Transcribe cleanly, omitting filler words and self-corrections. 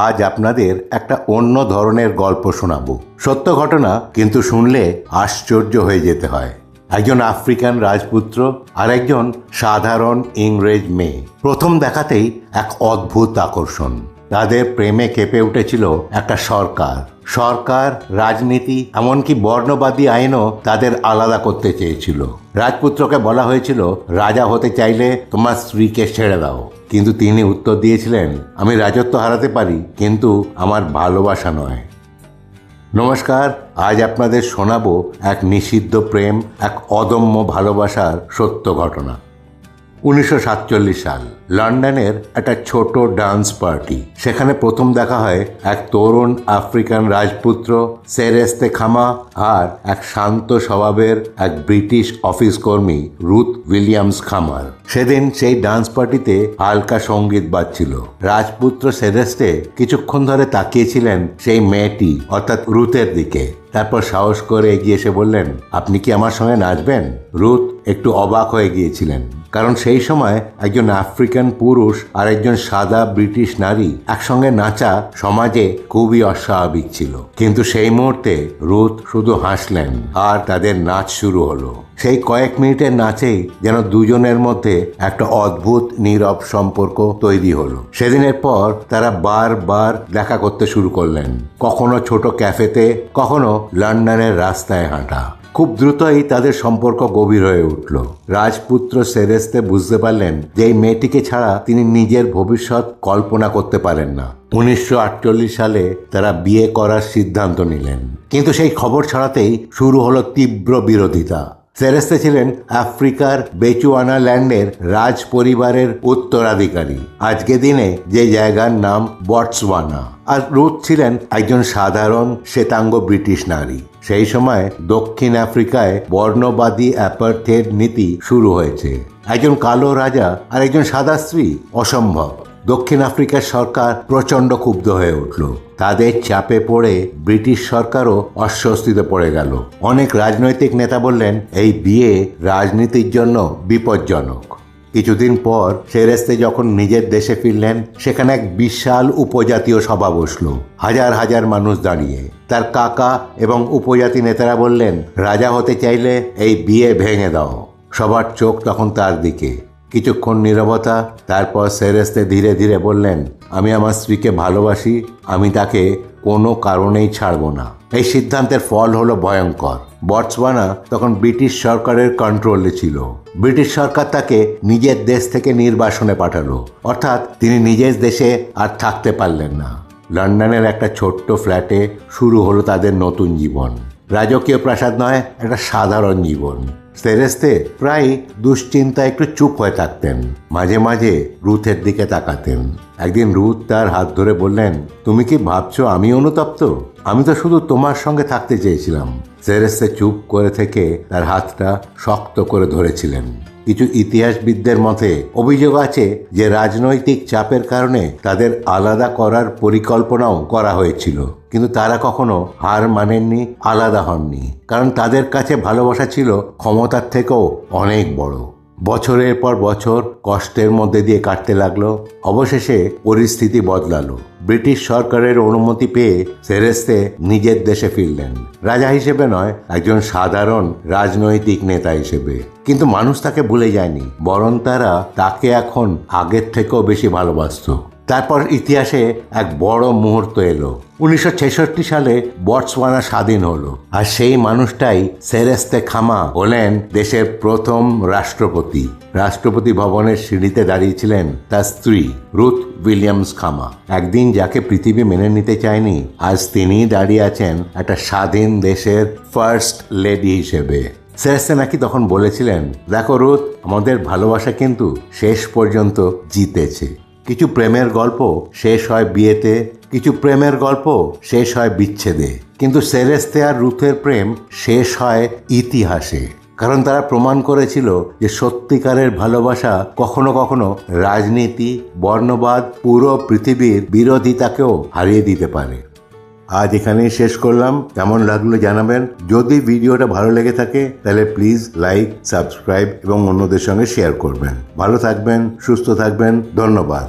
আজ আপনাদের একটা অন্য ধরনের গল্প শোনাবো। সত্য ঘটনা, কিন্তু শুনলে আশ্চর্য হয়ে যেতে হয়। একজন আফ্রিকান রাজপুত্র আর একজন সাধারণ ইংরেজ মেয়ে প্রথম দেখাতেই এক অদ্ভুত আকর্ষণ। তাদের প্রেমে কেঁপে উঠেছিল একটা সরকার, রাজনীতি, এমনকি বর্ণবাদী আইনও তাদের আলাদা করতে চেয়েছিল। রাজপুত্রকে বলা হয়েছিল, রাজা হতে চাইলে তোমার স্ত্রীকে ছেড়ে দাও। কিন্তু তিনি উত্তর দিয়েছিলেন, আমি রাজত্ব হারাতে পারি, কিন্তু আমার ভালোবাসা নয়। নমস্কার, আজ আপনাদের শোনাবো এক নিষিদ্ধ প্রেম, এক অদম্য ভালোবাসার সত্য ঘটনা। 1947 সাল, লন্ডনের একটা ছোট ডান্স পার্টি। সেখানে প্রথম দেখা হয় এক তরুণ আফ্রিকান রাজপুত্র সেরেস্তে খামা আর এক শান্ত স্বভাবের এক ব্রিটিশ অফিস কর্মী রুথ উইলিয়ামস খামার। সেদিন সেই ডান্স পার্টিতে হালকা সঙ্গীত বাজছিল। রাজপুত্র সেরেস্তে কিছুক্ষণ ধরে তাকিয়েছিলেন সেই মেয়েটি অর্থাৎ রুথের দিকে। তারপর সাহস করে এগিয়ে এসে বললেন, আপনি কি আমার সঙ্গে নাচবেন? রুথ একটু অবাক হয়ে গিয়েছিলেন, কারণ সেই সময় একজন আফ্রিকান পুরুষ আর একজন সাদা ব্রিটিশ নারী একসঙ্গে নাচা সমাজে খুবই অস্বাভাবিক ছিল। কিন্তু সেই মুহূর্তে রুথ শুধু হাসলেন আর তাদের নাচ শুরু হলো। সেই কয়েক মিনিটের নাচেই যেন দুজনের মধ্যে একটা অদ্ভুত নীরব সম্পর্ক তৈরি হলো। সেদিনের পর তারা বারবার দেখা করতে শুরু করলেন, কখনো ছোট ক্যাফেতে, কখনো লন্ডনের রাস্তায় হাঁটা। খুব দ্রুতই তাদের সম্পর্ক গভীর হয়ে উঠল। রাজপুত্র সেরেস্তে বুঝতে পারলেন যে এই মেয়েটিকে ছাড়া তিনি নিজের ভবিষ্যৎ কল্পনা করতে পারেন না। 1948 সালে তারা বিয়ে করার সিদ্ধান্ত নিলেন, কিন্তু সেই খবর ছড়াতেই শুরু হলো তীব্র বিরোধিতা। সেরেস্তে ছিলেন আফ্রিকার বেচুয়ানা ল্যান্ডের রাজ পরিবারের উত্তরাধিকারী, আজকে দিনে যে জায়গার নাম বটসওয়ানা। আর রুথ ছিলেন একজন সাধারণ শ্বেতাঙ্গ ব্রিটিশ নারী। সেই সময় দক্ষিণ আফ্রিকায় বর্ণবাদী অ্যাপার্থেড নীতি শুরু হয়েছে। একজন কালো রাজা আর একজন সাদা স্ত্রী, অসম্ভব। দক্ষিণ আফ্রিকার সরকার প্রচণ্ড ক্ষুব্ধ হয়ে উঠল। তাদের চাপে পড়ে ব্রিটিশ সরকারও অস্বস্তিতে পড়ে গেল। অনেক রাজনৈতিক নেতা বললেন, এই বিয়ে রাজনীতির জন্য বিপজ্জনক। কিছুদিন পর সেরেস্তে যখন নিজের দেশে ফিরলেন, সেখানে এক বিশাল উপজাতীয় সভা বসল। হাজার হাজার মানুষ দাঁড়িয়ে। তার কাকা এবং উপজাতি নেতারা বললেন, রাজা হতে চাইলে এই বিয়ে ভেঙে দাও। সবার চোখ তখন তার দিকে। কিছুক্ষণ নীরবতা, তারপর সেরেস্তে ধীরে ধীরে বললেন, আমি আমার স্ত্রীকে ভালোবাসি, আমি তাকে কোনো কারণেই ছাড়ব না। এই সিদ্ধান্তের ফল হলো ভয়ঙ্কর। বটসওয়ানা তখন ব্রিটিশ সরকারের কন্ট্রোলে ছিল। ব্রিটিশ সরকার তাকে নিজের দেশ থেকে নির্বাসনে পাঠালো, অর্থাৎ তিনি নিজের দেশে আর থাকতে পারলেন না। লন্ডনের একটা ছোট্ট ফ্ল্যাটে শুরু হলো তাদের নতুন জীবন। রাজকীয় প্রাসাদ নয়, একটা সাধারণ জীবন। সেরেস্তে প্রায় দুশ্চিন্তায় একটু চুপ হয়ে থাকতেন, মাঝে মাঝে রুথের দিকে তাকাতেন। একদিন রুথ তার হাত ধরে বললেন, তুমি কি ভাবছো আমি অনুতপ্ত? আমি তো শুধু তোমার সঙ্গে থাকতে চেয়েছিলাম। সেরেস্তে চুপ করে থেকে তার হাতটা শক্ত করে ধরেছিলেন। কিছু ইতিহাসবিদদের মতে অভিযোগ আছে যে রাজনৈতিক চাপের কারণে তাদের আলাদা করার পরিকল্পনাও করা হয়েছিল, কিন্তু তারা কখনো হার মানেননি, আলাদা হননি, কারণ তাদের কাছে ভালোবাসা ছিল ক্ষমতার থেকেও অনেক বড়। বছরের পর বছর কষ্টের মধ্যে দিয়ে কাটতে লাগলো। অবশেষে পরিস্থিতি বদলালো। ব্রিটিশ সরকারের অনুমতি পেয়ে সেরেস্তে নিজের দেশে ফিরলেন, রাজা হিসেবে নয়, একজন সাধারণ রাজনৈতিক নেতা হিসেবে। কিন্তু মানুষ তাকে ভুলে যায়নি, বরং তারা তাকে এখন আগের থেকেও বেশি ভালোবাসত। তারপর ইতিহাসে এক বড় মুহূর্ত এলো। 1966 সালে বটসওয়ানা স্বাধীন হলো, আর সেই মানুষটাই সেরেস্তে খামা হলেন দেশের প্রথম রাষ্ট্রপতি। রাষ্ট্রপতি ভবনের সিঁড়িতে দাঁড়িয়েছিলেন তার স্ত্রী রুথ উইলিয়ামস খামা। একদিন যাকে পৃথিবী মেনে নিতে চায়নি, আজ তিনিই দাঁড়িয়ে আছেন একটা স্বাধীন দেশের ফার্স্ট লেডি হিসেবে। সেরেস্তে নাকি তখন বলেছিলেন, দেখো রুথ, আমাদের ভালোবাসা কিন্তু শেষ পর্যন্ত জিতেছে। কিছু প্রেমের গল্প শেষ হয় বিয়েতে, কিছু প্রেমের গল্প শেষ হয় বিচ্ছেদে, কিন্তু সেরেস্তে আর রুথের প্রেম শেষ হয় ইতিহাসে। কারণ তারা প্রমাণ করেছিল যে সত্যিকারের ভালোবাসা কখনো কখনো রাজনীতি, বর্ণবাদ, পুরো পৃথিবীর বিরোধিতাকেও হারিয়ে দিতে পারে। আজ এখানেই শেষ করলাম। কেমন লাগলো জানাবেন। যদি ভিডিওটা ভালো লেগে থাকে তাহলে প্লিজ লাইক, সাবস্ক্রাইব এবং অন্যদের সঙ্গে শেয়ার করবেন। ভালো থাকবেন, সুস্থ থাকবেন। ধন্যবাদ।